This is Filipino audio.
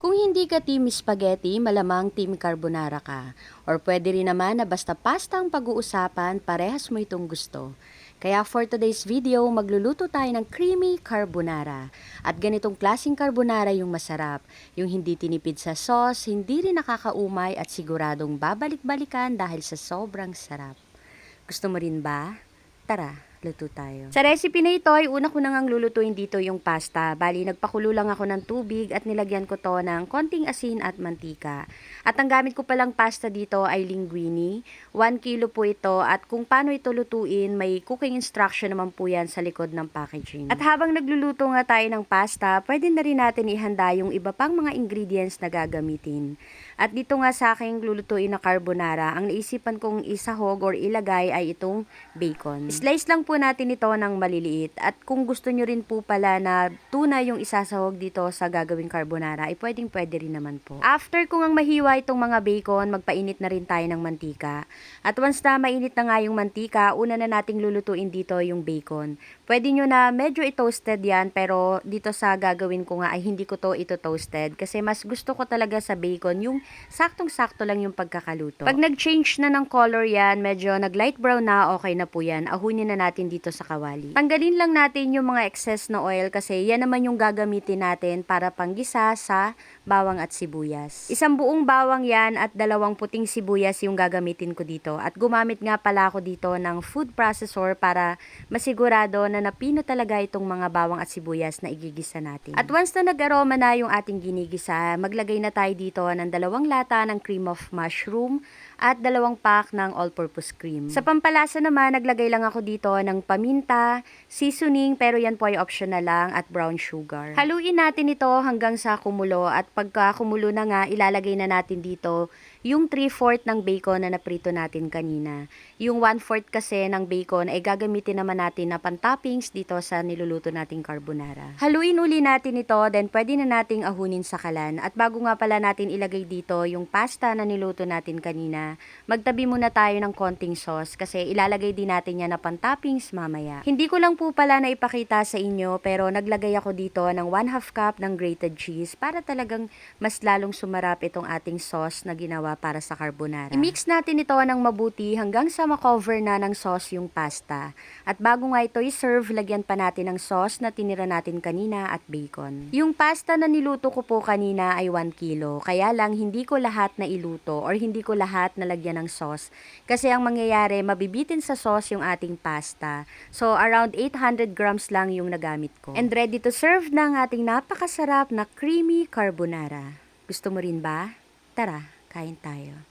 Kung hindi ka team spaghetti, malamang team carbonara ka. Or pwede rin naman na basta pasta ang pag-uusapan, parehas mo itong gusto. Kaya for today's video, magluluto tayo ng creamy carbonara. At ganitong klaseng carbonara yung masarap. Yung hindi tinipid sa sauce, hindi rin nakakaumay at siguradong babalik-balikan dahil sa sobrang sarap. Gusto mo rin ba? Tara, luto tayo. Sa recipe na ito ay una ko nang lulutuin dito yung pasta. Bali, nagpakulo lang ako ng tubig at nilagyan ko to ng konting asin at mantika. At ang gamit ko palang pasta dito ay linguine. 1 kilo po ito at kung paano ito lutuin, may cooking instruction naman po yan sa likod ng packaging. At habang nagluluto nga tayo ng pasta, pwede na rin natin ihanda yung iba pang mga ingredients na gagamitin. At dito nga sa aking lulutuin na carbonara, ang naisipan kong isahog or ilagay ay itong bacon. Slice lang po natin ito ng maliliit. At kung gusto nyo rin po pala na tuna yung isasahog dito sa gagawing carbonara, ay pwede rin naman po. After kung ang mahiwa itong mga bacon, magpainit na rin tayo ng mantika. At once na mainit na nga yung mantika, una na nating lulutuin dito yung bacon. Pwede nyo na medyo i-toasted yan, pero dito sa gagawin ko nga ay hindi ko to ito-toasted kasi mas gusto ko talaga sa bacon yung saktong-sakto lang yung pagkakaluto. Pag nag-change na ng color yan, medyo nag-light brown na, okay na po yan. Ahunin na natin dito sa kawali. Tanggalin lang natin yung mga excess na oil kasi yan naman yung gagamitin natin para panggisa sa bawang at sibuyas. Isang buong bawang yan at 2 puting sibuyas yung gagamitin ko dito. At gumamit nga pala ako dito ng food processor para masigurado na napino talaga itong mga bawang at sibuyas na igigisa natin. At once na nag-aroma na yung ating ginigisa, maglagay na tayo dito ng 2 lata ng cream of mushroom at 2 pack ng all-purpose cream. Sa pampalasa naman, naglagay lang ako dito ng paminta, seasoning, pero yan po ay optional lang, at brown sugar. Haluin natin ito hanggang sa kumulo at pagka kumulo na nga, ilalagay na natin dito yung 3/4 ng bacon na naprito natin kanina. Yung 1/4 kasi ng bacon ay gagamitin naman natin na pan-toppings dito sa niluluto nating carbonara. Haluin uli natin ito, then pwede na nating ahunin sa kalan. At bago nga pala natin ilagay dito yung pasta na niluto natin kanina, magtabi muna tayo ng konting sauce kasi ilalagay din natin yan na pan-toppings mamaya. Hindi ko lang po pala na ipakita sa inyo, pero naglagay ako dito ng 1/2 cup ng grated cheese para talagang mas lalong sumarap itong ating sauce na ginawa para sa carbonara. I-mix natin ito ng mabuti hanggang sa makover na ng sauce yung pasta. At bago nga ito i-serve, lagyan pa natin ng sauce na tinira natin kanina at bacon. Yung pasta na niluto ko po kanina ay 1 kilo. Kaya lang hindi ko lahat na iluto or hindi ko lahat nalagyan ng sauce. Kasi ang mangyayari, mabibitin sa sauce yung ating pasta. So around 800 grams lang yung nagamit ko. And ready to serve na ang ating napakasarap na creamy carbonara. Gusto mo rin ba? Tara, kain tayo.